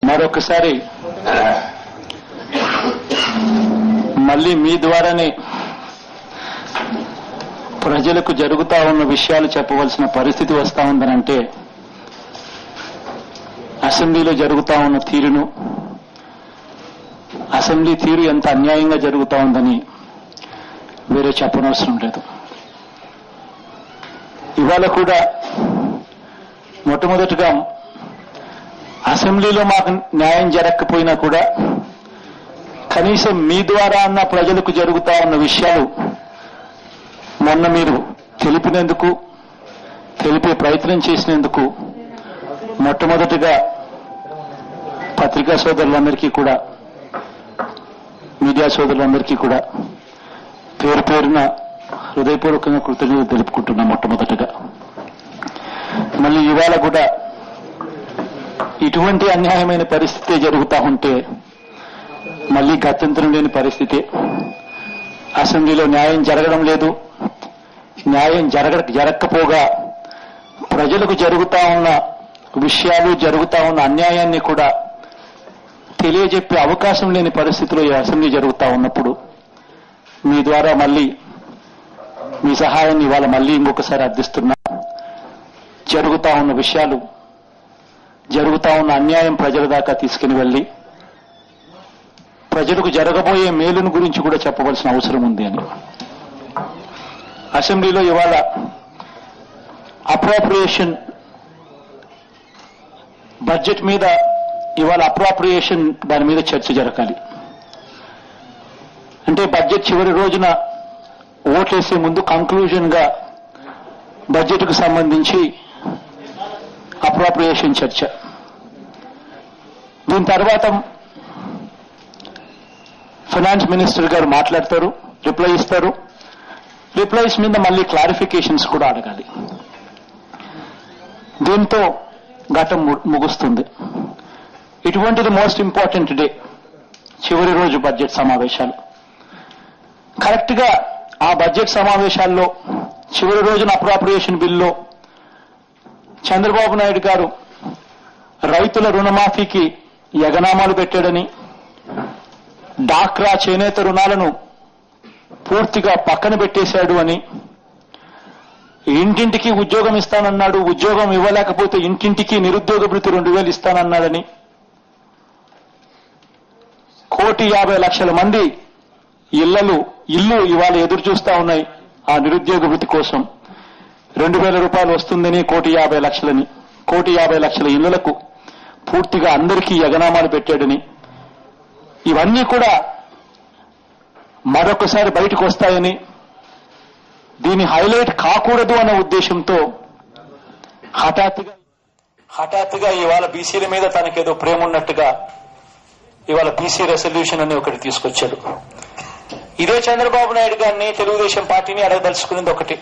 మరొకసారి మళ్ళీ మీ ద్వారానే ప్రజలకు జరుగుతా ఉన్న విషయాలు చెప్పవలసిన పరిస్థితి వస్తా ఉందనంటే అసెంబ్లీలో జరుగుతా ఉన్న తీరును, అసెంబ్లీ తీరు ఎంత అన్యాయంగా జరుగుతా ఉందని వేరే చెప్పనవసరం లేదు. ఇవాళ కూడా మొట్టమొదటిగా అసెంబ్లీలో మాకు న్యాయం జరగకపోయినా కూడా కనీసం మీ ద్వారా అన్న ప్రజలకు జరుగుతా ఉన్న విషయాలు మొన్న మీరు తెలిపే ప్రయత్నం చేసినందుకు మొట్టమొదటిగా పత్రికా సోదరులందరికీ కూడా, మీడియా సోదరులందరికీ కూడా పేరు పేరున హృదయపూర్వకంగా కృతజ్ఞతలు తెలుపుకుంటున్నాం. మొట్టమొదటిగా మళ్ళీ ఇవాళ కూడా ఇటువంటి అన్యాయమైన పరిస్థితి జరుగుతూ ఉంటే మళ్ళీ గత్యంతరం లేని పరిస్థితి. అసెంబ్లీలో న్యాయం జరగడం లేదు. న్యాయం జరగకపోగా ప్రజలకు జరుగుతా ఉన్న విషయాలు, జరుగుతా ఉన్న అన్యాయాన్ని కూడా తెలియజెప్పే అవకాశం లేని పరిస్థితిలో ఈ అసెంబ్లీ జరుగుతూ ఉన్నప్పుడు మీ ద్వారా మళ్ళీ మీ సహాయాన్ని ఇవాళ మళ్ళీ ఇంకొకసారి అర్థిస్తున్నా. జరుగుతా ఉన్న విషయాలు, జరుగుతా ఉన్న అన్యాయం ప్రజల దాకా తీసుకుని వెళ్ళి ప్రజలకు జరగబోయే మేలును గురించి కూడా చెప్పవలసిన అవసరం ఉంది అని. అసెంబ్లీలో ఇవాళ అప్రోప్రియేషన్ బడ్జెట్ మీద ఇవాళ అప్రోప్రియేషన్ దాని మీద చర్చ జరగాలి. అంటే బడ్జెట్ చివరి రోజున ఓట్లేసే ముందు కంక్లూజన్ గా బడ్జెట్ కు సంబంధించి అప్రోప్రియేషన్ చర్చ. దీని తర్వాత ఫైనాన్స్ మినిస్టర్ గారు మాట్లాడతారు, రిప్లై ఇస్తారు. రిప్లైస్ మీద మళ్ళీ క్లారిఫికేషన్స్ కూడా అడగాలి. దీంతో ఘటం ముగుస్తుంది. ఇటువంటిది మోస్ట్ ఇంపార్టెంట్ డే, చివరి రోజు బడ్జెట్ సమావేశాలు. కరెక్ట్ గా ఆ బడ్జెట్ సమావేశాల్లో చివరి రోజున అప్రోప్రియేషన్ బిల్లో చంద్రబాబు నాయుడు గారు రైతుల రుణమాఫీకి యగనామాలు పెట్టాడని, డాక్రా చేనేత రుణాలను పూర్తిగా పక్కన పెట్టేశాడు అని, ఇంటింటికి ఉద్యోగం ఇస్తానన్నాడు, ఉద్యోగం ఇవ్వలేకపోతే ఇంటింటికి నిరుద్యోగ భృతి 2,000 ఇస్తానన్నాడని, 1,50,00,000 మంది ఇల్లు ఇవాళ ఎదురు చూస్తా ఉన్నాయి ఆ నిరుద్యోగ భృతి కోసం. 2,000 రూపాయలు వస్తుందని 1,50,00,000 1,50,00,000 ఇళ్లకు పూర్తిగా అందరికీ యగనామాలు పెట్టాడని, ఇవన్నీ కూడా మరొకసారి బయటకు వస్తాయని, దీన్ని హైలైట్ కాకూడదు అన్న ఉద్దేశంతో హఠాత్తుగా ఇవాళ బీసీల మీద తనకేదో ప్రేమ ఉన్నట్టుగా ఇవాళ బీసీ రెసల్యూషన్ అని ఒకటి తీసుకొచ్చాడు. ఇదే చంద్రబాబు నాయుడు గారిని, తెలుగుదేశం పార్టీని అడగదలుచుకునేది ఒకటి.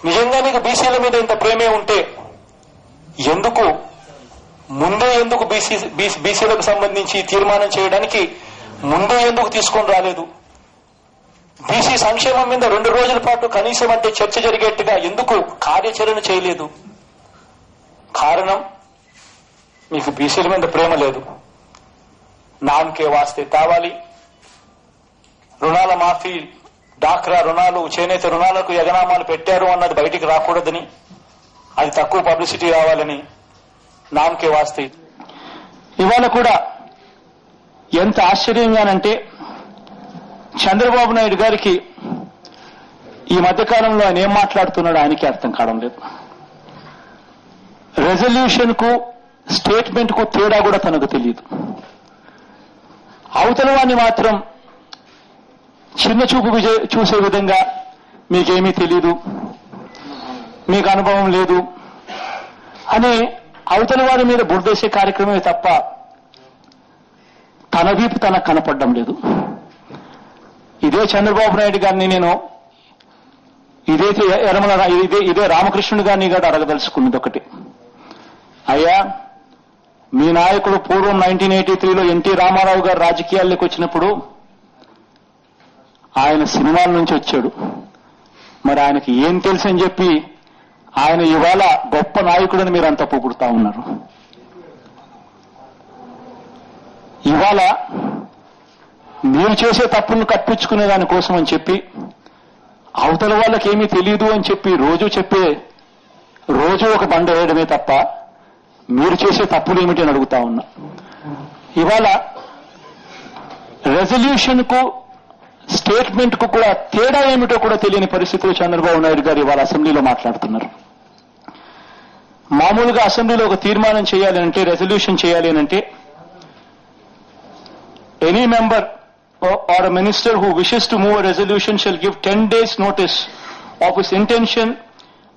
నిజంగా నీకు బీసీల మీద ఇంత ప్రేమే ఉంటే ముందే ఎందుకు బీసీలకు సంబంధించి తీర్మానం చేయడానికి ముందే ఎందుకు తీసుకొని రాలేదు? బీసీ సంక్షేమం మీద 2 రోజుల పాటు కనీసం అంటే చర్చ జరిగేట్టుగా ఎందుకు కార్యాచరణ చేయలేదు? కారణం, మీకు బీసీల మీద ప్రేమ లేదు. నామకే వాస్తే కావాలి. రుణాల మాఫీ, డాక్రా రుణాలు, చేనేత రుణాలకు యగనామాలు పెట్టారు అన్నది బయటికి రాకూడదని, అది తక్కువ పబ్లిసిటీ రావాలని నామకే వాస్తే. ఇవాళ కూడా ఎంత ఆశ్చర్యంగానంటే చంద్రబాబు నాయుడు గారికి ఈ మధ్యకాలంలో ఆయన ఏం మాట్లాడుతున్నాడో ఆయనకి అర్థం కావడం లేదు. రెజల్యూషన్ కు స్టేట్మెంట్ కు తేడా కూడా తనకు తెలియదు. అవతల వాడిని మాత్రం చిన్న చూపు చూసే విధంగా మీకేమీ తెలీదు, మీకు అనుభవం లేదు అని అవతల వారి మీద బురదేసే కార్యక్రమమే తప్ప తన వీపు తనకు కనపడడం లేదు. ఇదే చంద్రబాబు నాయుడు గారిని నేను ఇదే రామకృష్ణుడు గారిని కూడా అడగదలుచుకున్నది ఒకటి. అయ్యా, మీ నాయకుడు పూర్వం 1983లో ఎన్టీ రామారావు గారు రాజకీయాల్లోకి వచ్చినప్పుడు ఆయన సినిమాల నుంచి వచ్చాడు. మరి ఆయనకి ఏం తెలుసని చెప్పి ఆయన ఇవాళ గొప్ప నాయకుడని మీరంతా పొగుడుతా ఉన్నారు. ఇవాళ మీరు చేసే తప్పులను కప్పించుకునే దానికోసం అని చెప్పి అవతల వాళ్ళకి ఏమీ తెలియదు అని చెప్పి రోజు ఒక బండ వేయడమే తప్ప మీరు చేసే తప్పులు ఏమిటి అని అడుగుతా ఉన్నా. ఇవాళ రెజల్యూషన్ కు స్టేట్మెంట్ కు కూడా తేడా ఏమిటో కూడా తెలియని పరిస్థితిలో చంద్రబాబు నాయుడు గారు ఇవాళ అసెంబ్లీలో మాట్లాడుతున్నారు. మామూలుగా అసెంబ్లీలో ఒక తీర్మానం చేయాలి అంటే, రెజల్యూషన్ చేయాలి అంటే, any member or a minister who wishes to move a resolution shall give 10 days notice of his intention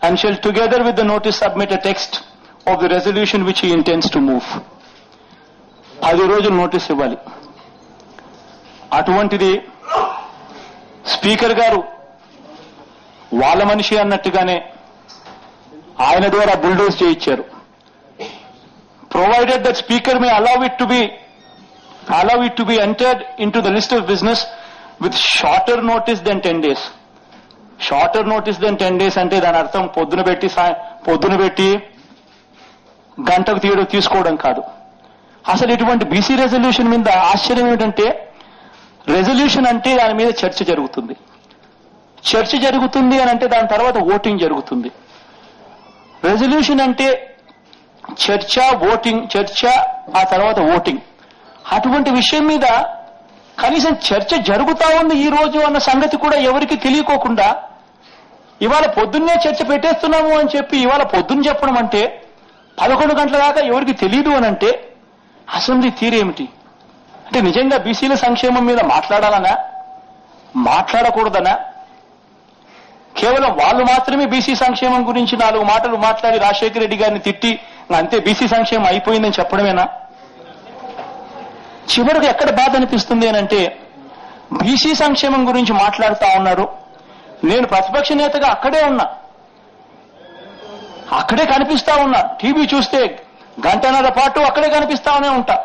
and shall together with the notice submit a text of the resolution which he intends to move. 10 రోజులు notice ఇవ్వాలి. అటువంటిది speaker గారు వాళ్ళ మనిషి అన్నట్టుగానే ఆయన ద్వారా bulldoze చేయించారు. Provided that speaker May allow it to be entered into the list of business with shorter notice than 10 days. Shorter notice than 10 days అంటే దాని అర్థం పొద్దున పెట్టి గంటకు తీసుకోవడం కాదు. అసలు ఇటువంటి బీసీ రెజల్యూషన్ మీద ఆశ్చర్యం ఏమిటంటే, రెజల్యూషన్ అంటే దాని మీద చర్చ జరుగుతుంది. చర్చ జరుగుతుంది అని అంటే దాని తర్వాత ఓటింగ్ జరుగుతుంది. రెజల్యూషన్ అంటే చర్చ, ఓటింగ్, చర్చ ఆ తర్వాత ఓటింగ్. అటువంటి విషయం మీద కనీసం చర్చ జరుగుతా ఉంది ఈ రోజు అన్న సంగతి కూడా ఎవరికి తెలియకోకుండా ఇవాళ పొద్దున్నే చర్చ పెట్టేస్తున్నాము అని చెప్పి ఇవాళ పొద్దున్న చెప్పడం అంటే 11 గంటల దాకా ఎవరికి తెలియదు అని అంటే అసెంబ్లీ తీరేమిటి? అంటే నిజంగా బీసీల సంక్షేమం మీద మాట్లాడాలనా, మాట్లాడకూడదనా? కేవలం వాళ్ళు మాత్రమే బీసీ సంక్షేమం గురించి 4 మాటలు మాట్లాడి రాజశేఖర రెడ్డి గారిని తిట్టి అంతే బీసీ సంక్షేమం అయిపోయిందని చెప్పడమేనా? చివరికి ఎక్కడ బాధ అనిపిస్తుంది అని అంటే, బీసీ సంక్షేమం గురించి మాట్లాడుతా ఉన్నారు. నేను ప్రతిపక్ష నేతగా అక్కడే ఉన్నా, అక్కడే కనిపిస్తా ఉన్నా. టీవీ చూస్తే 1.5 గంటల పాటు అక్కడే కనిపిస్తానే ఉంటా.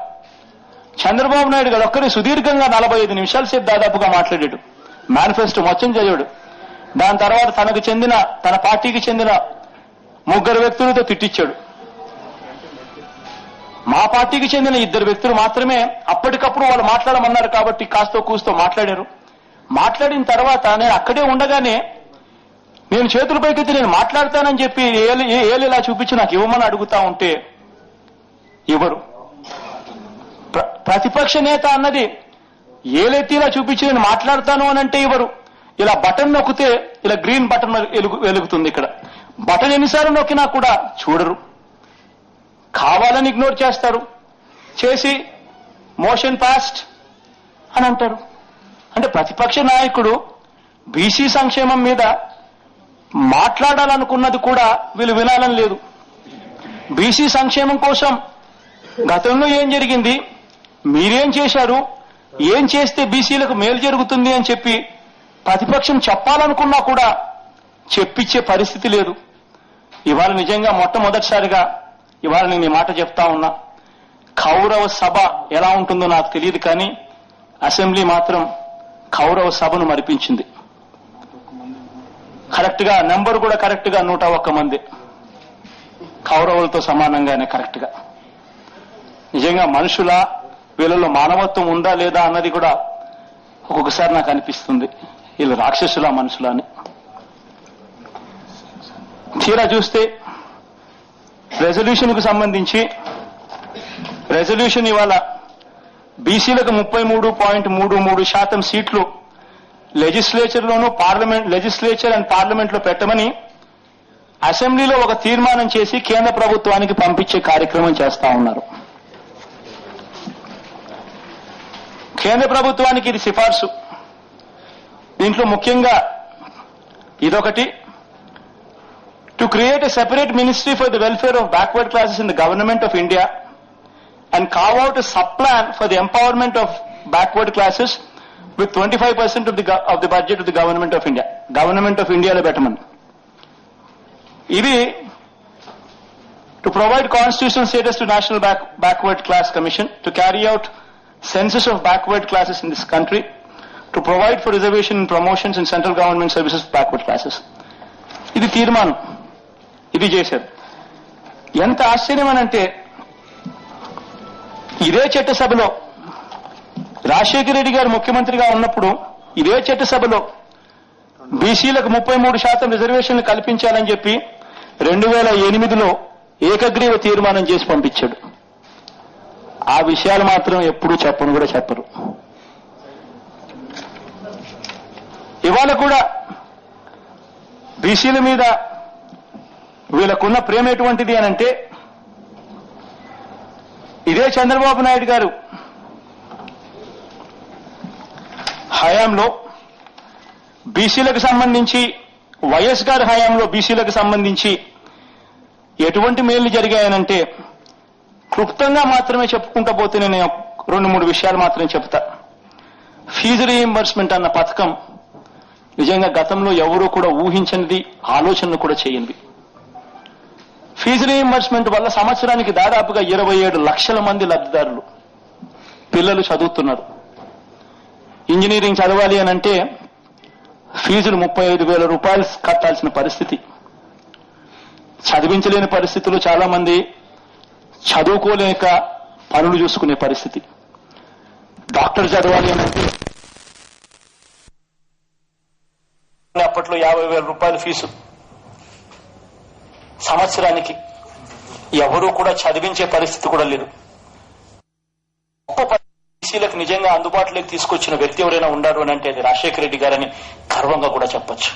చంద్రబాబు నాయుడు గారు ఒక్కరే సుదీర్ఘంగా 45 నిమిషాల సేపు దాదాపుగా మాట్లాడాడు. మేనిఫెస్టో మొత్తం చదివాడు. దాని తర్వాత తన పార్టీకి చెందిన 3 వ్యక్తులతో తిట్టించాడు. మా పార్టీకి చెందిన 2 వ్యక్తులు మాత్రమే అప్పటికప్పుడు వాళ్ళు మాట్లాడమన్నారు కాబట్టి కాస్తో కూస్తో మాట్లాడారు. మాట్లాడిన తర్వాత నేను అక్కడే ఉండగానే నేను చేతులు పైకెత్తి నేను మాట్లాడతానని చెప్పి ఏలు ఇలా చూపించి నాకు ఇవ్వమని అడుగుతా ఉంటే ఇవ్వరు. ప్రతిపక్ష నేత అన్నది ఏలెత్తి ఇలా చూపించి నేను మాట్లాడతాను అని అంటే ఇవ్వరు. ఇలా బటన్ నొక్కితే ఇలా గ్రీన్ బటన్ వెలుగుతుంది. ఇక్కడ బటన్ ఎన్నిసార్లు నొక్కినా కూడా చూడరు, కావాలని ఇగ్నోర్ చేస్తారు, చేసి మోషన్ పాస్డ్ అని అంటారు. అంటే ప్రతిపక్ష నాయకుడు బీసీ సంక్షేమం మీద మాట్లాడాలనుకున్నది కూడా వీళ్ళు వినాలని లేదు. బీసీ సంక్షేమం కోసం గతంలో ఏం జరిగింది, మీరేం చేశారు, ఏం చేస్తే బీసీలకు మేలు జరుగుతుంది అని చెప్పి ప్రతిపక్షం చెప్పాలనుకున్నా కూడా చెప్పించే పరిస్థితి లేదు. ఇవాళ నిజంగా మొట్టమొదటిసారిగా ఇవాళ నేను ఈ మాట చెప్తా ఉన్నా. కౌరవ సభ ఎలా ఉంటుందో నాకు తెలియదు, కానీ అసెంబ్లీ మాత్రం కౌరవ సభను మరిపించింది. కరెక్ట్ గా నెంబర్ కూడా కరెక్ట్ గా 101 మంది, కౌరవులతో సమానంగానే కరెక్ట్ గా. నిజంగా మనుషుల వీళ్ళలో మానవత్వం ఉందా లేదా అన్నది కూడా ఒక్కొక్కసారి నాకు అనిపిస్తుంది. వీళ్ళు రాక్షసులా మనుషులా అని. తీరా చూస్తే రెజల్యూషన్ కు సంబంధించి రెజల్యూషన్ ఇవాళ బీసీలకు 33.33% సీట్లు లెజిస్లేచర్ అండ్ పార్లమెంట్ లో పెట్టమని అసెంబ్లీలో ఒక తీర్మానం చేసి కేంద్ర ప్రభుత్వానికి పంపించే కార్యక్రమం చేస్తా ఉన్నారు. కేంద్ర ప్రభుత్వానికి ఇది సిఫార్సు. దీంట్లో ముఖ్యంగా ఇదొకటి, to create a separate ministry for the welfare of backward classes in the government of India and carve out a sub-plan for the empowerment of backward classes with 25% of the budget of the government of India. Government of India lo bettamani. Idi to provide constitutional status to National Backward Class Commission to carry out census of backward classes in this country, to provide for reservation and promotions in central government services for backward classes. Idi తీర్మానం, ఇది చేశారు. ఎంత ఆశ్చర్యం అనంటే ఇదే చట్టసభలో రాజశేఖర రెడ్డి గారు ముఖ్యమంత్రిగా ఉన్నప్పుడు ఇదే చట్టసభలో బీసీలకు 33% రిజర్వేషన్లు కల్పించాలని చెప్పి 2008లో ఏకగ్రీవ తీర్మానం చేసి పంపించాడు. ఆ విషయాలు మాత్రం ఎప్పుడూ చెప్పను కూడా చెప్పరు. ఇవాళ కూడా బీసీల మీద వీళ్ళకున్న ప్రేమ ఎటువంటిది అనంటే, ఇదే చంద్రబాబు నాయుడు గారు హయాంలో బీసీలకు సంబంధించి, వైఎస్ గారి హయాంలో బీసీలకు సంబంధించి ఎటువంటి మేలు జరిగాయనంటే క్లుప్తంగా మాత్రమే చెప్పుకుంటూ పోతే నేను 2-3 విషయాలు మాత్రమే చెప్తా. ఫీజు రీయింబర్స్మెంట్ అన్న పథకం నిజంగా గతంలో ఎవరూ కూడా ఊహించనిది, ఆలోచనలు కూడా చేయనిది. ఫీజు రీయింబర్స్మెంట్ వల్ల సంవత్సరానికి దాదాపుగా 27 లక్షల మంది లబ్ధిదారులు పిల్లలు చదువుతున్నారు. ఇంజనీరింగ్ చదవాలి అనంటే ఫీజులు 35,000 రూపాయలు కట్టాల్సిన పరిస్థితి. చదివించలేని పరిస్థితులు, చాలా మంది చదువుకోలేక పనులు చూసుకునే పరిస్థితి. డాక్టర్ చదవాలి అనంటే అప్పట్లో 50,000 రూపాయల ఫీజు సంవత్సరానికి. ఎవరూ కూడా చదివించే పరిస్థితి కూడా లేదు. బీసీలకు నిజంగా అందుబాటులోకి తీసుకొచ్చిన వ్యక్తి ఎవరైనా ఉన్నారు అని అంటే అది రాజశేఖర రెడ్డి గారని గర్వంగా కూడా చెప్పొచ్చు.